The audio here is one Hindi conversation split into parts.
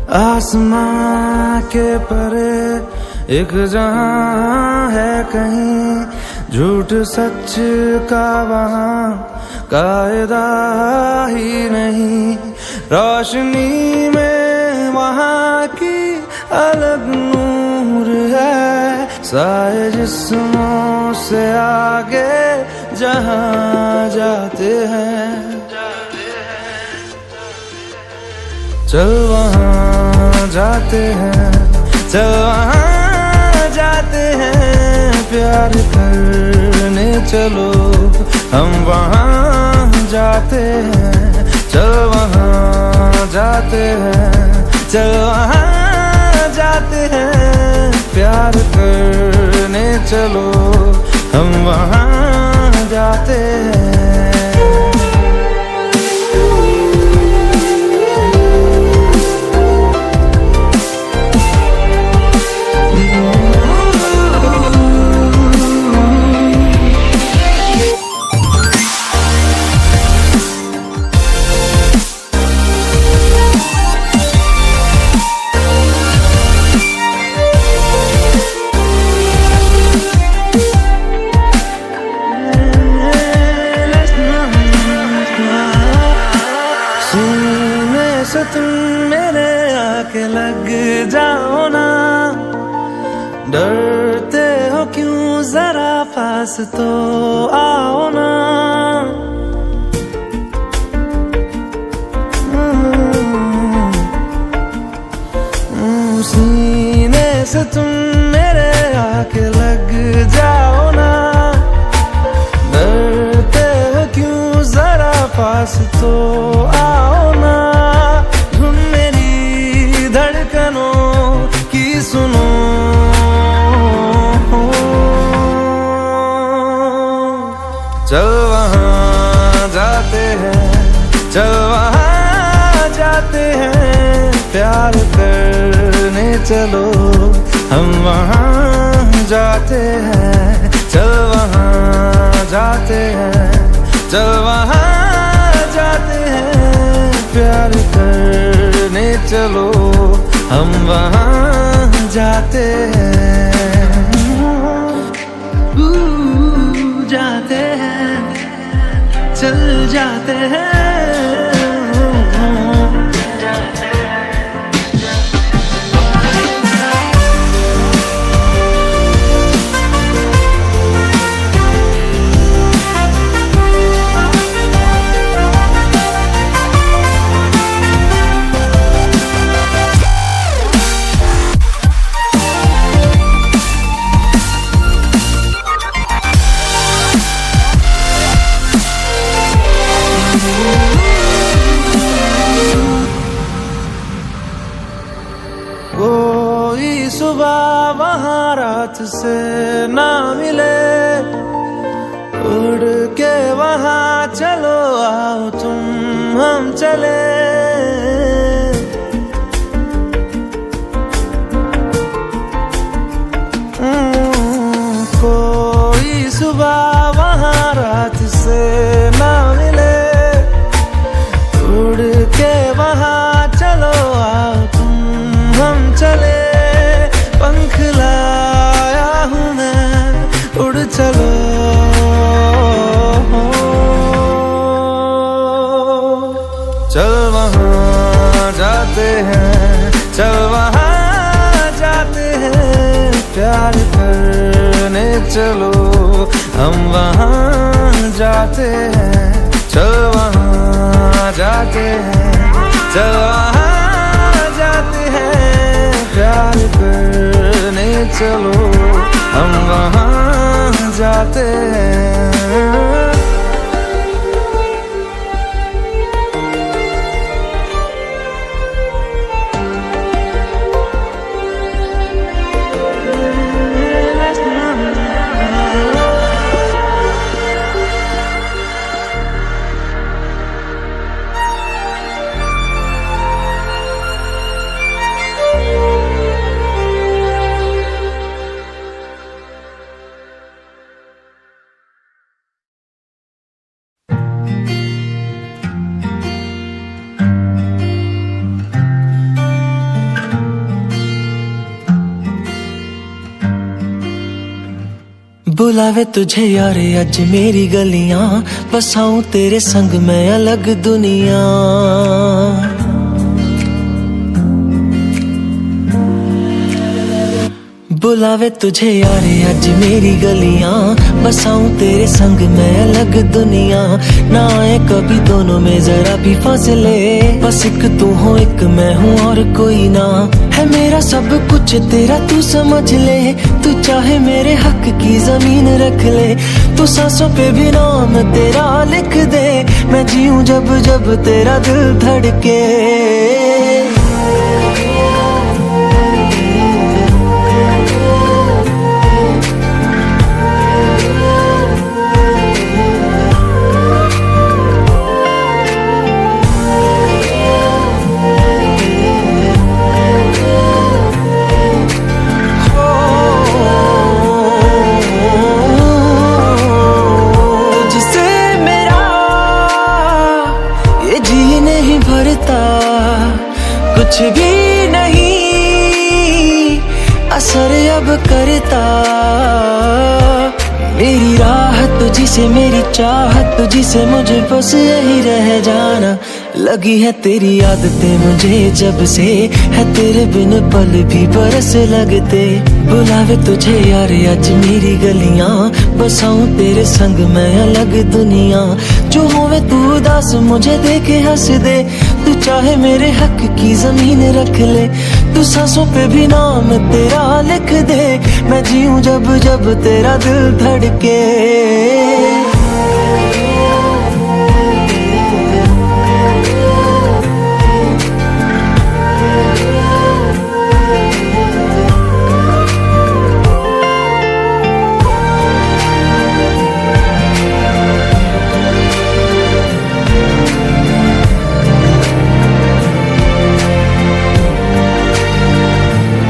आसमां के परे एक जहां है कहीं, झूठ सच का वहां कायदा ही नहीं। रोशनी में वहां की अलग नूर है, साए जिस्मों से आगे जहां जाते हैं। चल वहां जाते हैं, चल वहां जाते हैं, प्यार करने चलो हम वहां जाते हैं। चल वहां जाते हैं, चल वहां जाते हैं, प्यार करने चलो हम वहां जाते हैं। से तुम मेरे आके लग जाओ ना, डरते हो क्यों जरा पास तो आओ ना। सीने से तुम मेरे आके लग जाओ ना, डरते हो क्यों जरा पास तो आओ ना। सुनो चल वहां जाते हैं, चल वहां जाते हैं, प्यार करने चलो हम वहां जाते हैं। चल वहां जाते हैं, चल वहां जाते हैं, प्यार करने चलो हम वहां जाते हैं। जाते हैं, चल जाते हैं। कोई सुबह वहां रात से ना मिले, उड़ के वहां चलो आओ तुम हम चले। कोई सुबह वहां रात से ना मिले, उड़ के वहां चलो आओ तुम हम चले। पंख लाया हूँ मैं, उड़ चलो। चल वहां जाते हैं, चल वहां जाते हैं, प्यार करने चलो हम वहां जाते हैं। चल वहां जाते हैं, चल वहां जाते हैं, प्यार करने चलो हम वहां जाते हैं। बुलावे तुझे यारे अज मेरी गलियां, बसाऊं तेरे संग मैं अलग दुनिया। बुलावे तुझे यारे अज मेरी गलियां, बसाऊं तेरे संग मैं अलग दुनिया। ना आए कभी दोनों में जरा भी फासले, बस एक तू हो एक मैं हूँ और कोई ना। है मेरा सब कुछ तेरा तू समझ ले, तू चाहे मेरे हक की जमीन रख ले। तू सांसों पे भी नाम तेरा लिख दे, मैं जीऊं जब जब तेरा दिल धड़के। कुछ भी नहीं असर अब करता, मेरी राह तुझी से मेरी चाहत तुझी से, मुझे बस यही रह जाना। लगी है तेरी आदतें मुझे जब से, है तेरे बिन पल भी बरस लगते। बुलावे तुझे यार आज मेरी गलियां, बसाऊं तेरे संग मैं अलग दुनिया। जो होवे तू उदास मुझे देखे हंस दे, तू चाहे मेरे हक की जमीन रख ले। तू सांसों पे भी नाम तेरा लिख दे, मैं जीऊं जब जब तेरा दिल धड़के।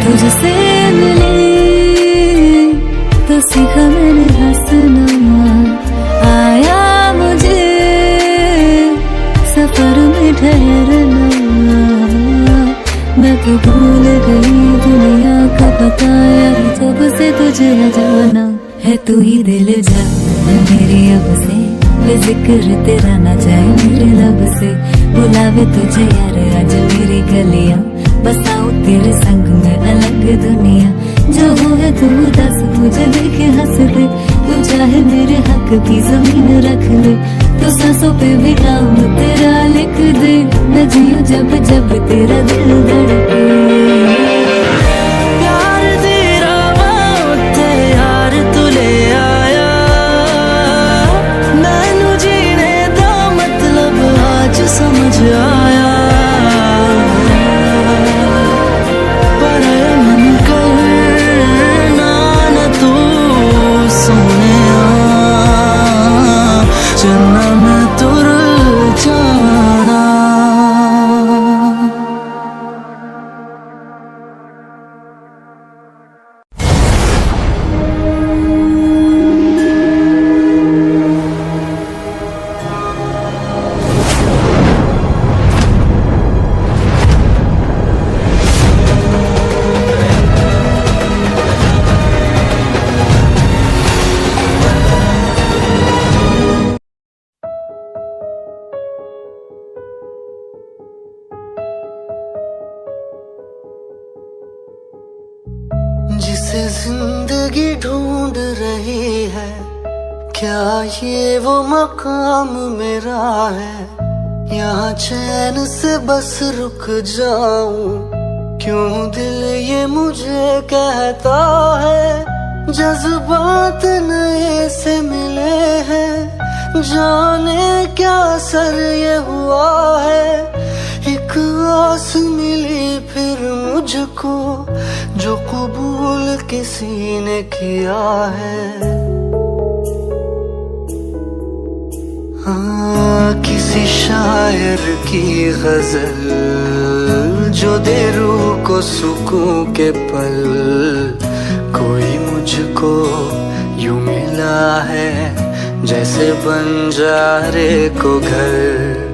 तुझसे मिले तो सीखा मैंने हंसना, आया मुझे सफर में ठहरना। मैं तो भूल गई दुनिया का पता यार, जब से तुझे न जाना। है तू ही दिल जा मेरी अब से, बेजिक्र तेरा ना जाए मेरे लब से। बुलावे तुझे यार आज मेरी गलियां, बसाऊं तेरे संग में अलग दुनिया। जो हो है तू दस मुझे देखे हंस दे, तू चाहे मेरे हक की जमीन रख ले। तो सांसों पे भी नाम तेरा लिख दे, मैं जीऊं जब जब तेरा दिल धड़के। प्यार तेरा उत्ते यार तू ले आया, मैनू जीने दा मतलब आज समझ आया। जिसे जिंदगी ढूंढ रही है, क्या ये वो मकाम मेरा है? यहाँ चैन से बस रुक जाऊं, क्यों दिल ये मुझे कहता है। जज्बात नए से मिले हैं, जाने क्या सर ये हुआ है। एक आस मिली फिर मुझको, जो कबूल किसी ने किया है। हाँ, किसी शायर की गजल जो दे रूह को सुकून के पल, कोई मुझको यूं मिला है जैसे बंजारे को घर।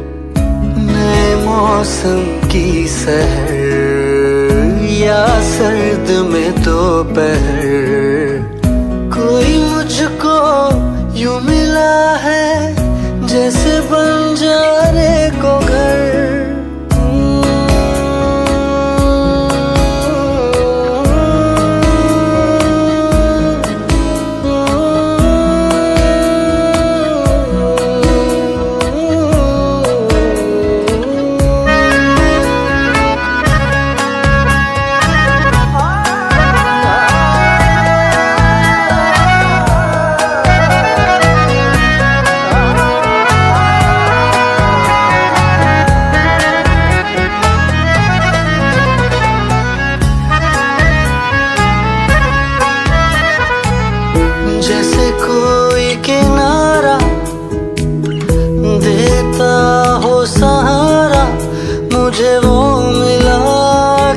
नए मौसम की सहर या सर्द में दोपहर, कोई मुझको यूं मिला है जैसे बंजारे को घर। जैसे कोई किनारा देता हो सहारा, मुझे वो मिला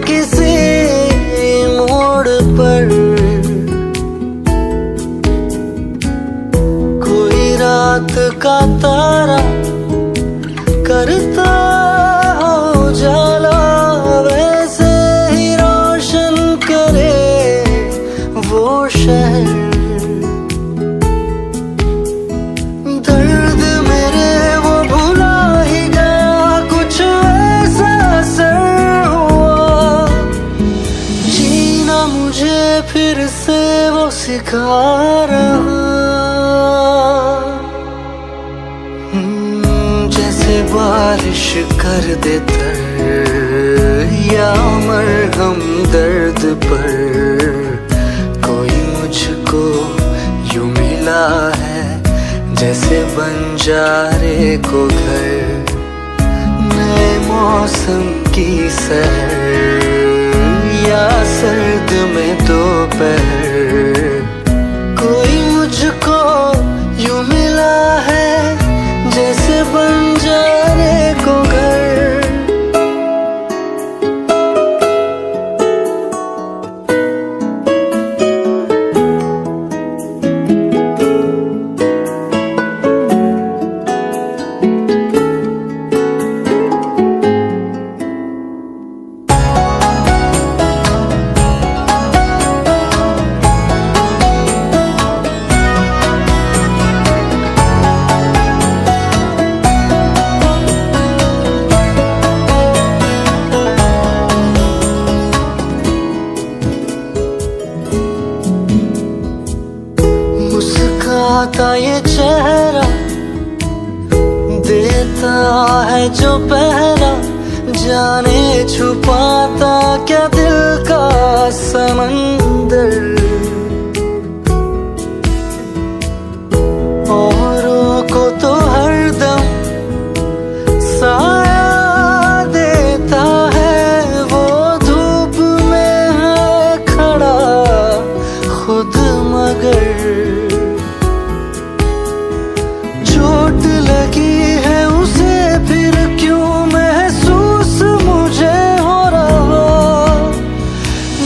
किसी मोड़ पर। कोई रात का तारा करता हो उजाला, वैसे ही रोशन करे वो शहर। दर्द मेरे वो भुला ही गया, कुछ ऐसा असर हुआ। जीना मुझे फिर से वो सिखा रहा। जैसे बारिश कर दे तर या मरहम दर्द पर, कोई मुझको यूं मिला है जैसे बंजारे को घर। नए मौसम की सहर या सर्द में दोपहर, कोई मुझको यूं मिला है जैसे बंजारे को घर। मुस्काता ये चेहरा देता है जो पहरा, जाने छुपाता क्या दिल का समंदर। औरों को तो हरदम साया देता है, वो धूप में है खड़ा खुद मगर। चोट लगी है उसे फिर क्यों महसूस मुझे हो रहा।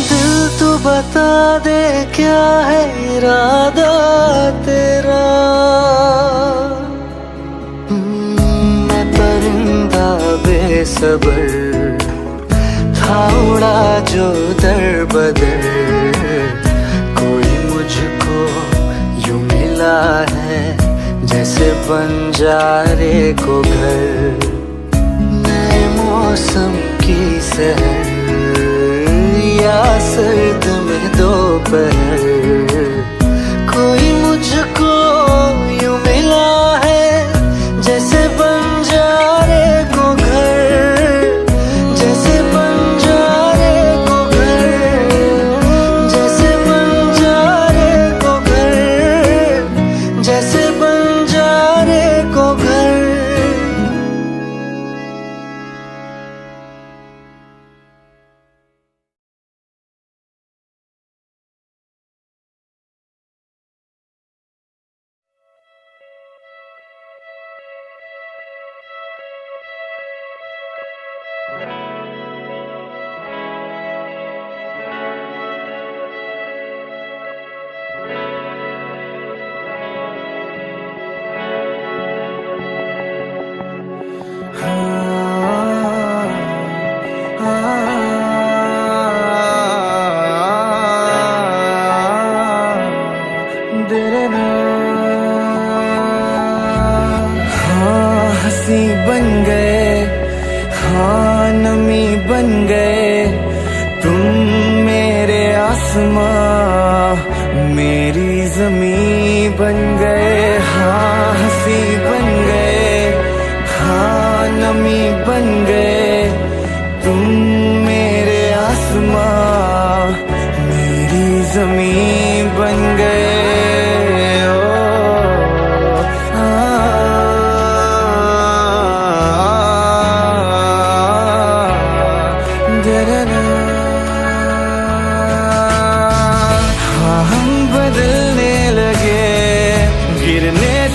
दिल तो बता दे क्या है इरादा तेरा। मैं परिंदा बेसबर था उड़ा जो दर बदर, कोई मुझको यूं मिला है जैसे बंजारे को घर। नए मौसम की सहर या सर्द में दोपहर, कोई मुझको यूं मिला है जैसे बंजारे को घर। जैसे बंजारे को घर, जैसे बंजारे को घर, जैसे बंजारे को घर। बन गए तुम, मेरे आसमां मेरी ज़मीं बन गए। हाँ हंसी बन गए, हाँ नमी बन गए तुम, मेरे आसमां मेरी ज़मीं बन गए।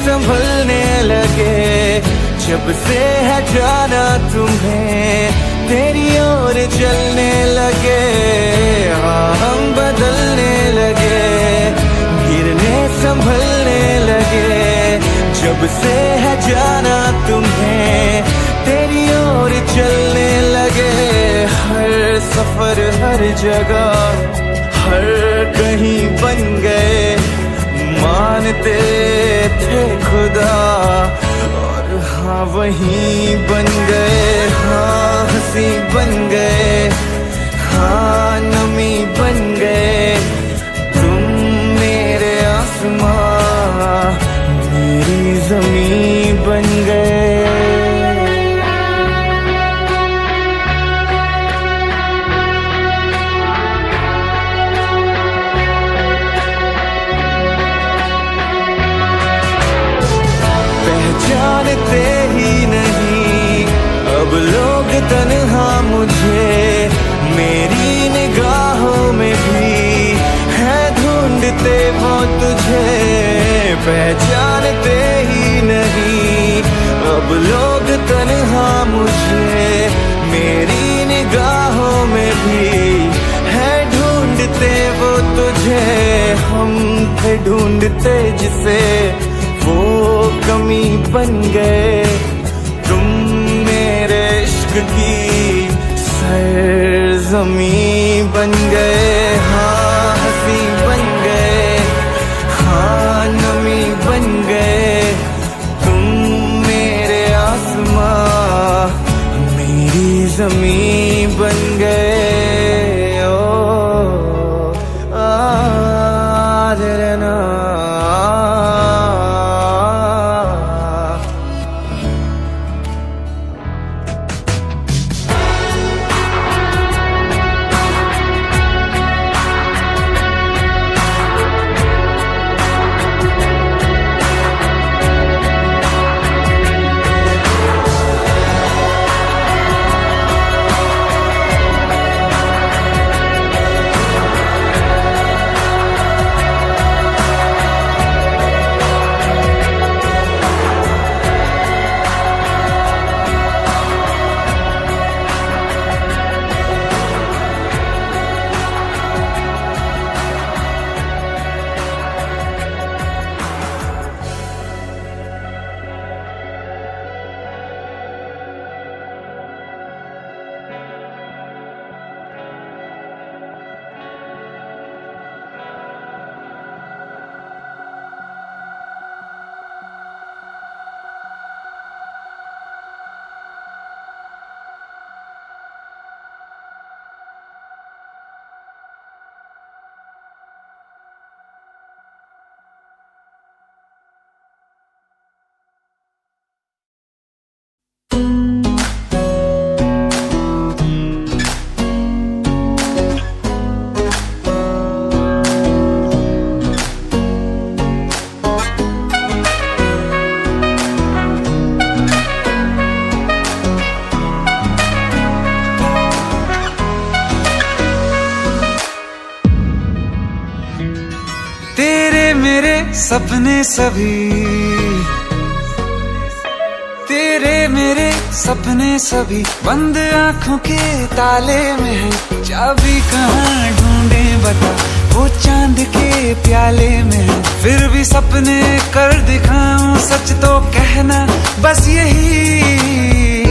संभलने लगे जब से है जाना तुम्हें, तेरी ओर चलने लगे। हाँ हम बदलने लगे, गिरने संभलने लगे जब से है जाना तुम्हें, तेरी ओर चलने लगे। हर सफर हर जगह हर कहीं बन गए, मानते थे खुदा और हाँ वहीं बन गए। हाँ हंसी बन गए, हाँ नमी बन गए तुम, मेरे आसमां मेरी ज़मीं बन गए। जानते ही नहीं अब लोग तन्हा मुझे, मेरी निगाहों में भी है ढूंढते वो तुझे। पहचानते ही नहीं अब लोग तन्हा मुझे, मेरी निगाहों में भी है ढूंढते वो तुझे। हम थे ढूंढते जिसे, वो कमी बन गए तुम, मेरे इश्क की सरज़मीं बन गए। हाँ हंसी बन गए, हाँ नमी बन गए तुम, मेरे आसमां मेरी ज़मीं बन गए। सपने सभी तेरे मेरे सपने सभी बंद आंखों के ताले में है, चाबी कहाँ ढूंढे बता वो चांद के प्याले में है। फिर भी सपने कर दिखाऊं सच तो कहना बस यही,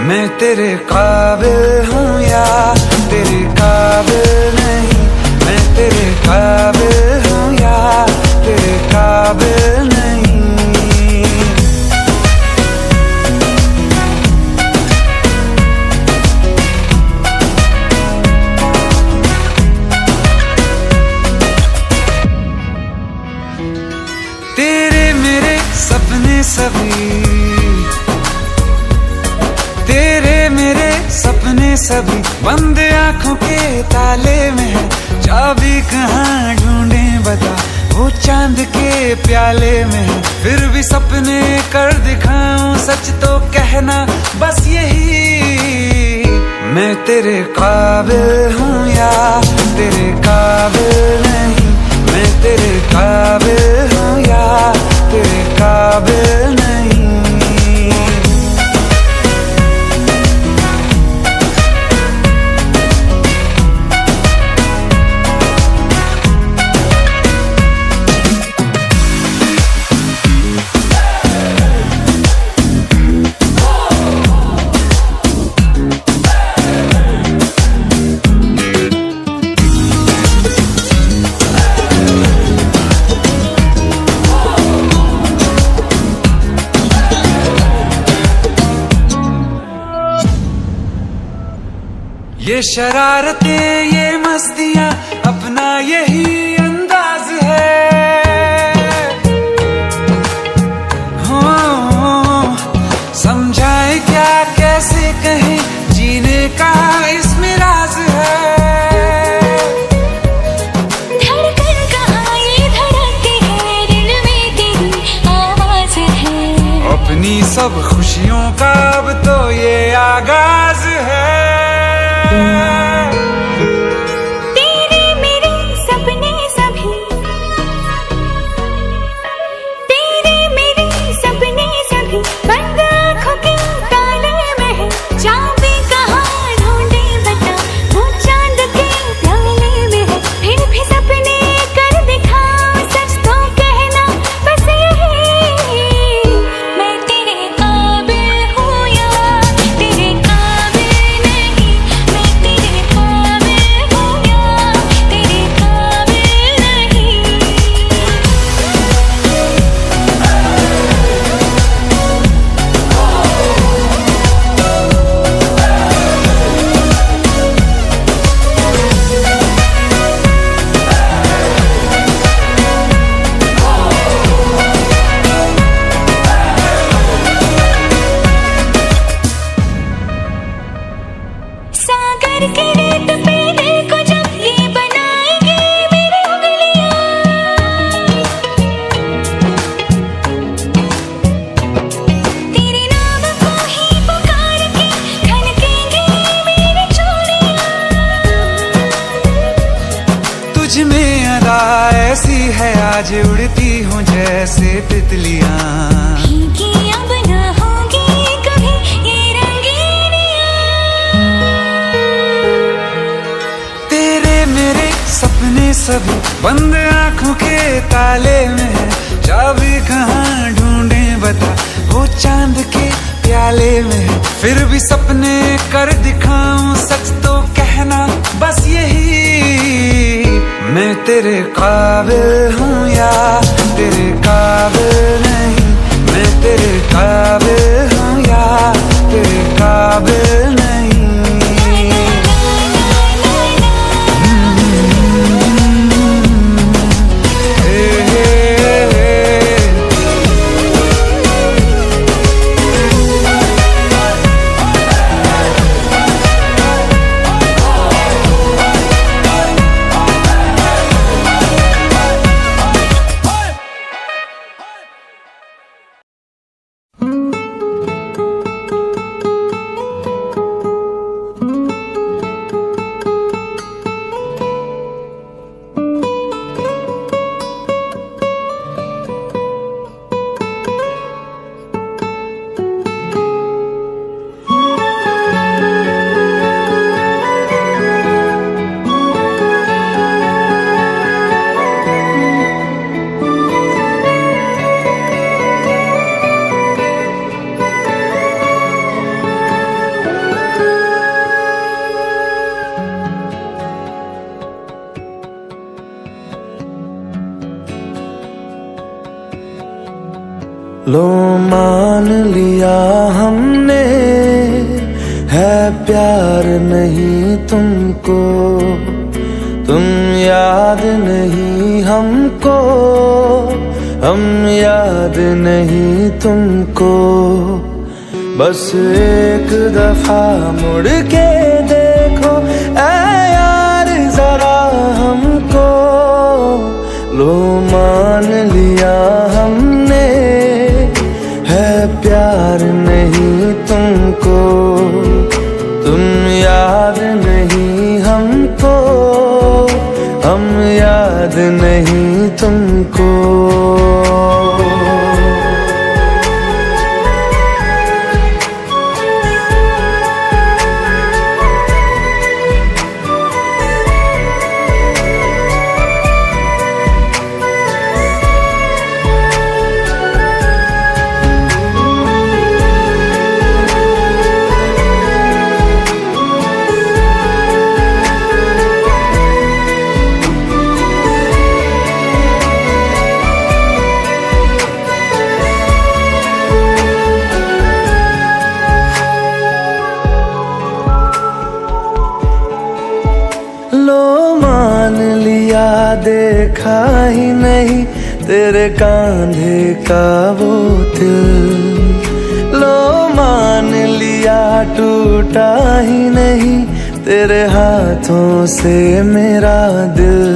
मैं तेरे काबिल हूँ या तेरे काबिल नहीं, मैं तेरे काबिल हूँ या तेरे काबिल नहीं। सभी, तेरे मेरे सपने सभी बंद आंखों के ताले में है। चाबी कहाँ ढूंढे बता, वो चांद के प्याले में है। फिर भी सपने कर दिखाऊं, सच तो कहना बस यही, मैं तेरे काबिल हूँ या तेरे काबिल नहीं। मैं तेरे काबिल हूँ या तेरे काबिल नहीं। ये शरारतें ये मस्तियां अपना यही अंदाज है। हो समझाए क्या कैसे कहें, जीने का इसमें राज है। धड़कन कहाँ ये धड़कती है, दिल में तेरी आवाज है। अपनी सब खुशियों का अब तो ये आगाज है। तेरे मेरे सपने सभी, तेरे मेरे सपने सभी बंद आँखों के ताले में है। चाबी कहाँ ढूंढे बता, वो चांद के प्याले में है। फिर भी सपने कर दिखाऊं, सच तो कहना बस यही, मैं तेरे काबिल हूँ या तेरे काबिल नहीं। मैं तेरे काबिल हूँ या तेरे काबिल नहीं। सागर के रेत पे देखो जब ये बनाएंगे मेरी उंगलियां। तेरे नाम को ही पुकार के खनकेंगे मेरी चूड़ियां। तुझ में अदा ऐसी है आज, उड़ती हूँ जैसे तितलियां। भीगी अब न होगी कभी ये रंगीनियां। तेरे मेरे सपने सभी बंद आंखों के ताले में है। चाबी कहाँ ढूंढे बता, वो चांद के प्याले में है। फिर भी सपने कर दिखाऊं, सच तो कहना बस यही, मैं तेरे काबिल हूँ या तेरे काबिल नहीं। मैं तेरे काबिल हूँ या तेरे काबिल नहीं। लो मान लिया हमने, है प्यार नहीं तुमको, तुम याद नहीं हमको, हम याद नहीं तुमको, बस एक दफा मुड़ के देखो ऐ यार जरा हमको। लो मान लिया हमने है प्यार नहीं तुमको, तुम याद नहीं हमको, हम याद नहीं तुमको। लो मान लिया देखा ही नहीं तेरे कांधे का वो दिल। लो मान लिया टूटा ही नहीं तेरे हाथों से मेरा दिल।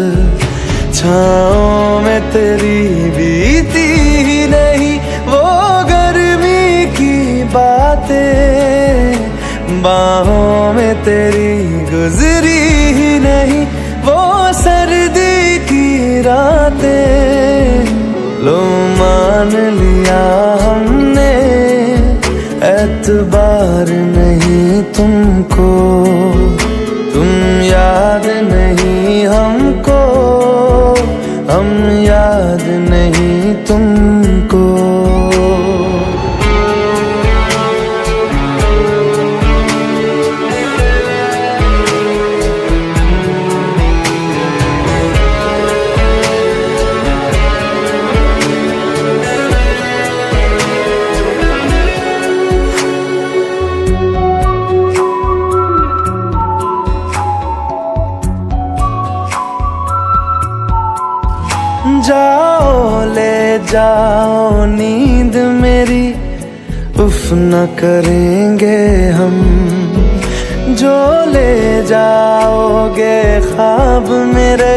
छाँव में तेरी बीती ही नहीं वो गर्मी की बातें, बाहों में तेरी गुजरी ही नहीं वो सर्दी की रातें। लो मान लिया हमने एतबार नहीं तुमको, तुम याद नहीं हमको, हम याद नहीं तुमको। जाओ ले जाओ नींद मेरी, उफ न करेंगे हम। जो ले जाओगे ख्वाब मेरे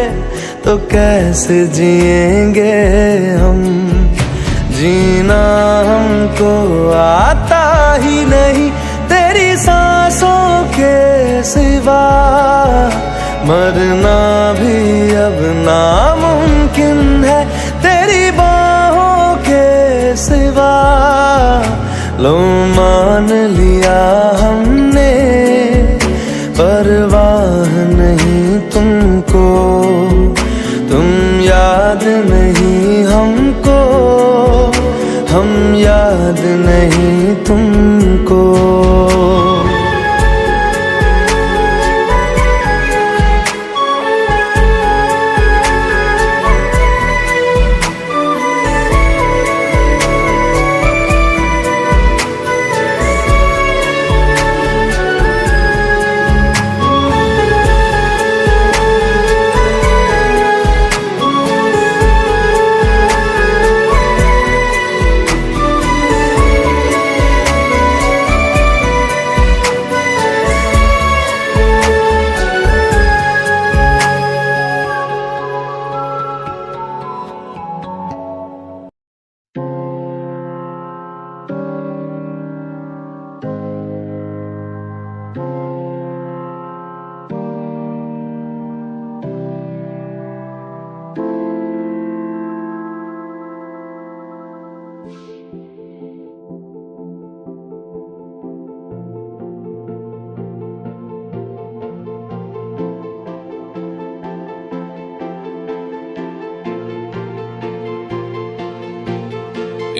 तो कैसे जिएंगे हम। जीना हमको आता ही नहीं तेरी सांसों के सिवा, मरना भी अब नामुमकिन है तेरी बाहों के सिवा। लो मान लिया हमने परवाह नहीं तुमको, तुम याद नहीं हमको, हम याद नहीं तुमको।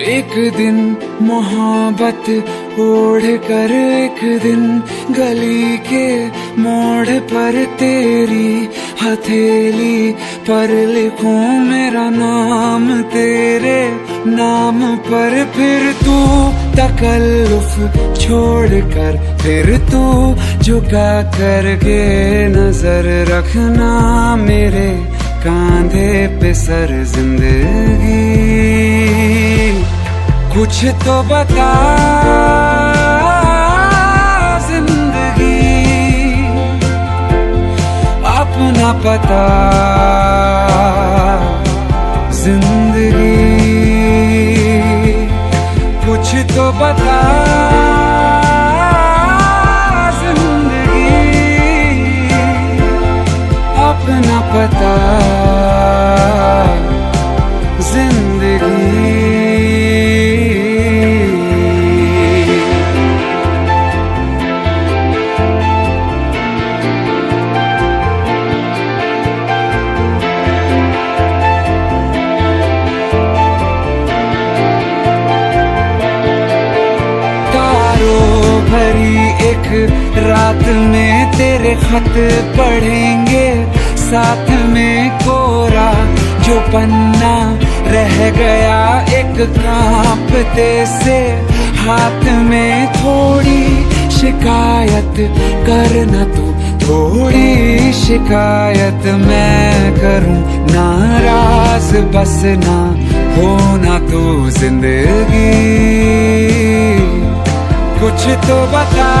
एक दिन मोहब्बत ओढ़ कर एक दिन गली के मोड़ पर तेरी हथेली पर लिखूं मेरा नाम तेरे नाम पर। फिर तू तकल्लुफ छोड़ कर फिर तू झुका करके नजर रखना मेरे कांधे पे सर जिंदगी, कुछ तो बता जिंदगी, अपना पता जिंदगी, कुछ तो बता जिंदगी, अपना पता जिंदगी। रात में तेरे खत पढ़ेंगे, साथ में कोरा जो पन्ना रह गया एक कांपते से हाथ में, थोड़ी शिकायत करना तू, थोड़ी शिकायत मैं करूं, नाराज बस ना होना तू जिंदगी, कुछ तो बता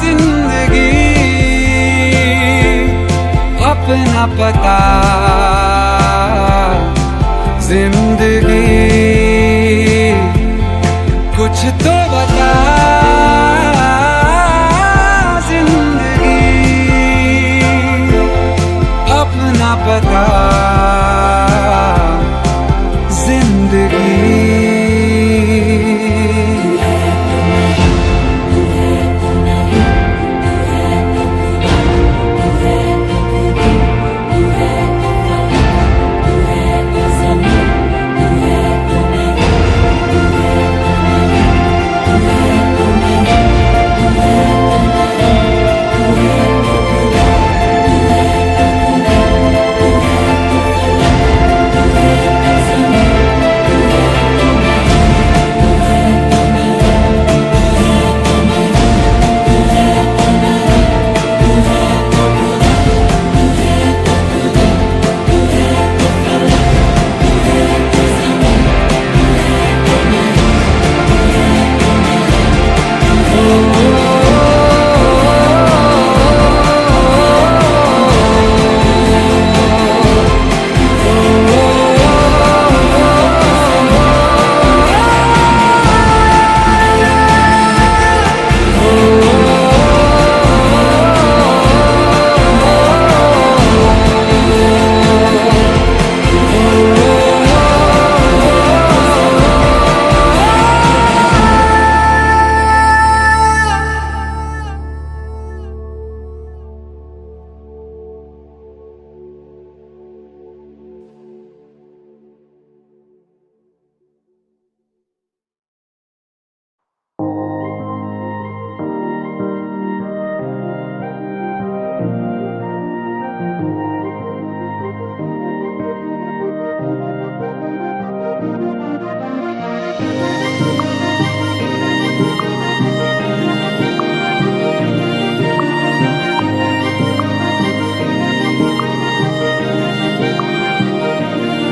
जिंदगी, अपना पता जिंदगी, कुछ तो बता जिंदगी, अपना पता जिंदगी।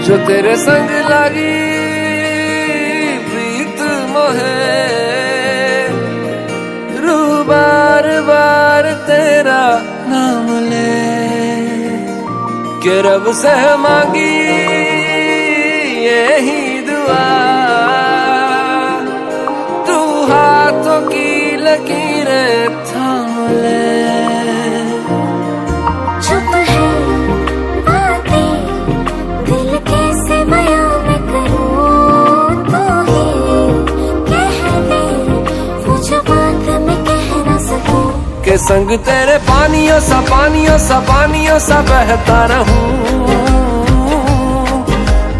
जो तेरे संग लगी प्रीत मोहे, रू बार बार तेरा नाम ले, के रब से मांगी यही दुआ, तू हाथों की लकीरें थाम ले। के संग तेरे पानियों सा बहता रहूं,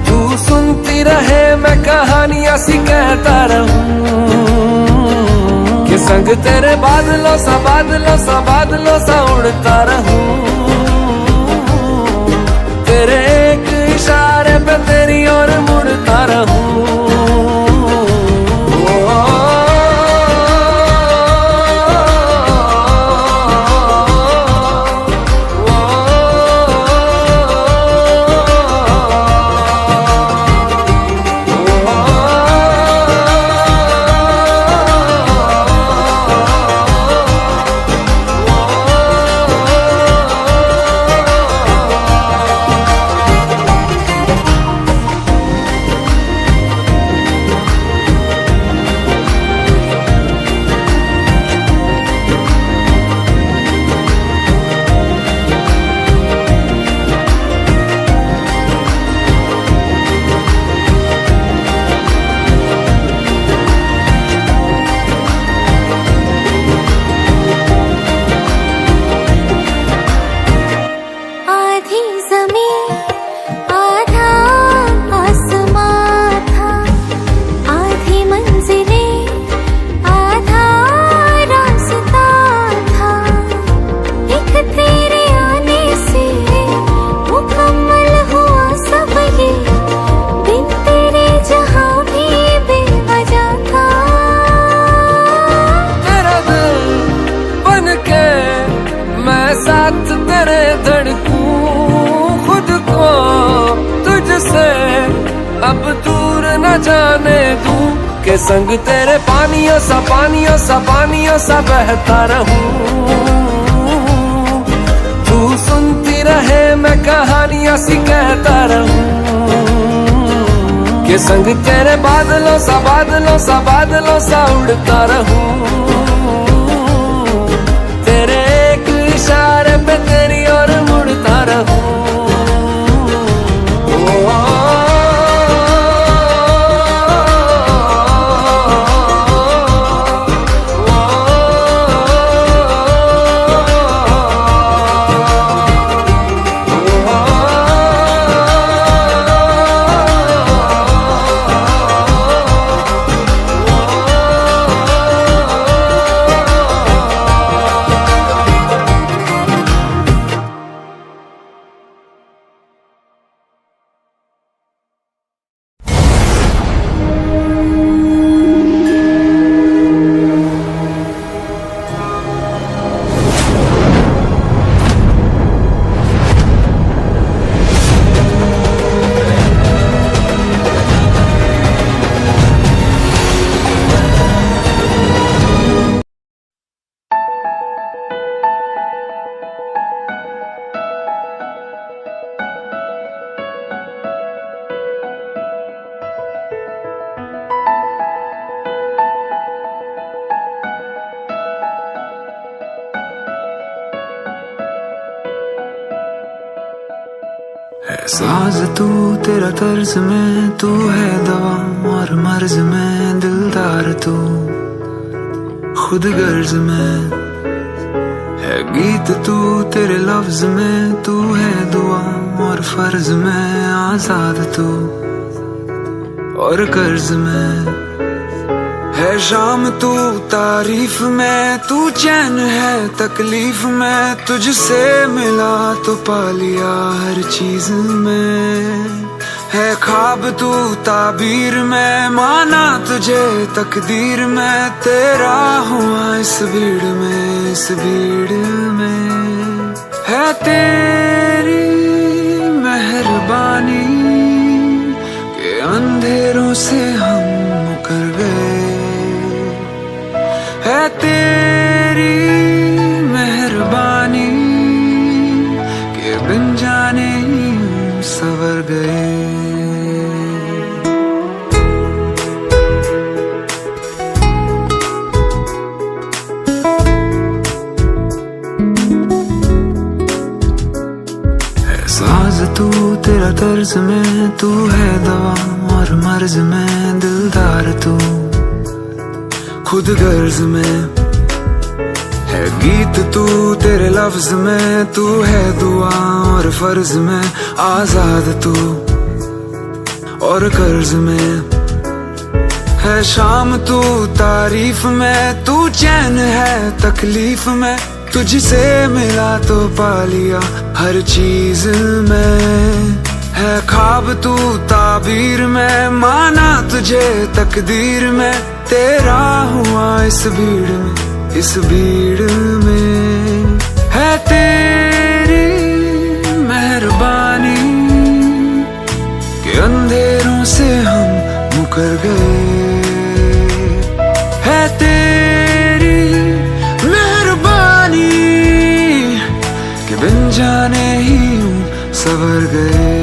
तू सुनती रहे मैं कहानियां सी कहता रहूं, के संग तेरे बादलों सा उड़ता रहूं, तेरे एक इशारे पे तेरी ओर मुड़ता रहूं। न जाने तू के संग तेरे पानियों सा बहता रहूं। तू सुनती रहे मैं कहानियां सी कहता रहूं, के संग तेरे बादलों सा उड़ता रहूं। तेरे एक इशारे पे तेरी ओर मुड़ता रहूं। है साज तू तेरा तर्ज में, तू है दवा और मर्ज में, दिलदार तू खुद गर्ज में। है गीत तू तेरे लफ्ज में, तू है दुआ और फर्ज में, आजाद तू और कर्ज में। है शाम तू तारीफ में, तू चैन है तकलीफ में, तुझसे मिला तो पा लिया हर चीज में। है ख्वाब तू ताबीर में, माना तुझे तकदीर में, तेरा हुआ इस भीड़ में, इस भीड़ में। है तेरी मेहरबानी के अंधेरों से हम मुकर गए। है तेरी मेहरबानी के बिन जाने ही सवर गए। है साज तू तेरा तर्ज में, तू है दवा और मर्ज में, दिलदार तू खुद गर्ज में। है गीत तू तेरे लफ्ज में, तू है दुआ और फर्ज में, आजाद तू और कर्ज में। है शाम तू तारीफ में, तू चैन है तकलीफ में, तुझसे मिला तो पा लिया हर चीज में। है ख्वाब तू ताबीर में, माना तुझे तकदीर में, तेरा हुआ इस भीड़ में, इस भीड़ में। है तेरी मेहरबानी के अंधेरों से हम मुकर गए। है तेरी मेहरबानी के बिन जाने ही सवर गए।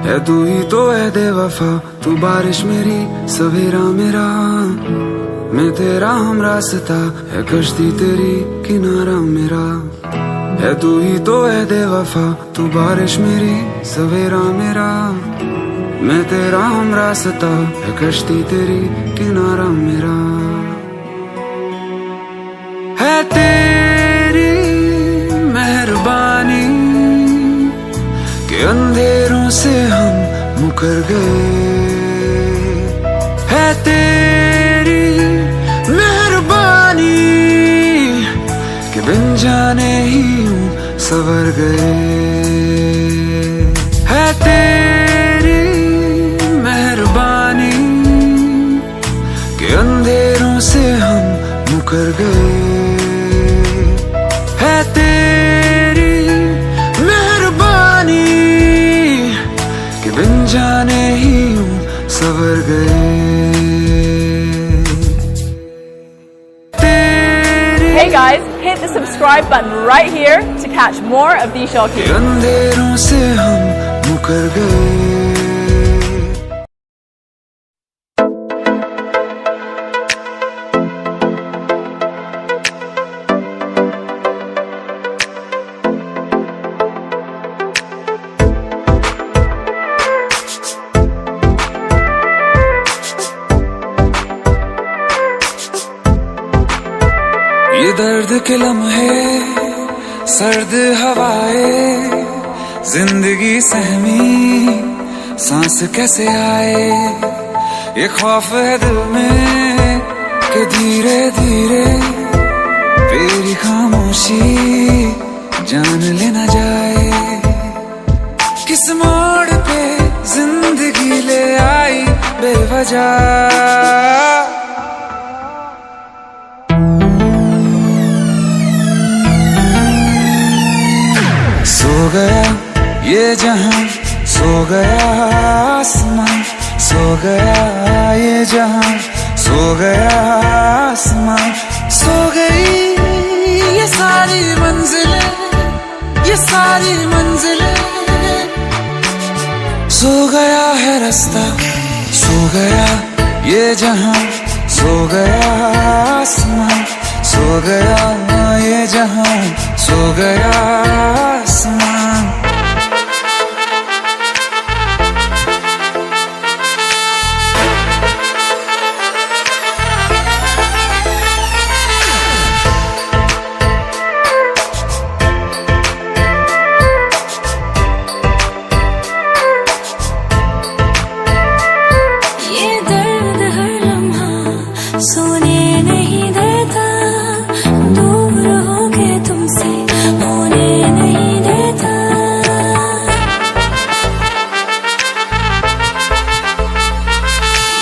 है तू ही तो है बेवफा, तू बारिश मेरी सवेरा मेरा, मैं तेरा हम रास्ता, है कश्ती तेरी किनारा मेरा। है तू ही तो है बेवफा, तू बारिश मेरी सवेरा मेरा, मैं तेरा हम रास्ता, है कश्ती तेरी किनारा मेरा। है तेरी मेहरबानी के अंधेरों से हम मुकर गए। है तेरी मेहरबानी के बिन जाने ही सवर गए। है तेरी मेहरबानी के अंधेरों मुकर गए। है तेरी मेहरबानी कि बिन जाने ही यूं सवर गए। Hey guys, hit the subscribe button right here to catch more of these show clips. अंधेरों से हम मुकर गए। ये दर्द के लम्हे, सर्द हवाएं, जिंदगी सहमी सांस कैसे आए। ये खौफ है दिल में कि धीरे धीरे तेरी खामोशी जान लेना जाए। किस मोड़ पे जिंदगी ले आई बेवजह। सो गया ये जहां, सो गया आसमां, सो गया ये जहां, सो गया आसमां, सो गई ये सारी मंजिलें, ये सारी मंजिलें। सो गया है रास्ता, सो गया ये जहां, सो गया आसमां, सो गया ये जहां, सो गया आसमां। ये दर्द हर लम्हा सोने नहीं देता, दूर रहोगे तुमसे होने नहीं देता।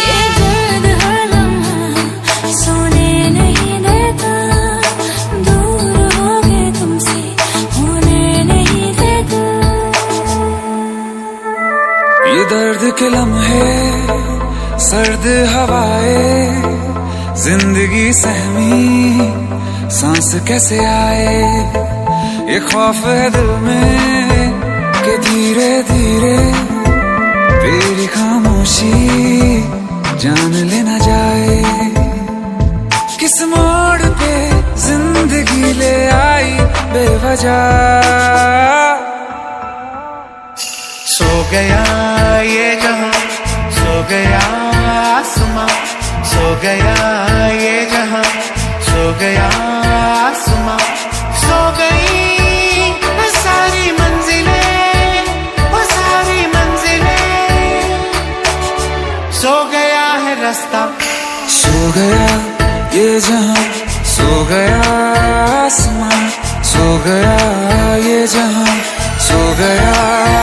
ये दर्द हर लम्हा सोने नहीं देता, दूर रहोगे तुमसे होने नहीं देता। ये दर्द के लम्हे, सर्द हवाएं, जिंदगी सहमी सांस कैसे आए। ये खौफ है दिल में कि धीरे धीरे तेरी खामोशी जान लेना जाए। किस मोड़ पे जिंदगी ले आई बेवजह। सो गया ये जहां, सो गया आसमां, सो गया ये जहां, सो गया आसमां, सो गई वो सारी मंजिलें, वो सारी मंजिलें। सो गया है रास्ता, सो गया ये जहां, सो गया आसमां, सो गया ये जहां, सो गया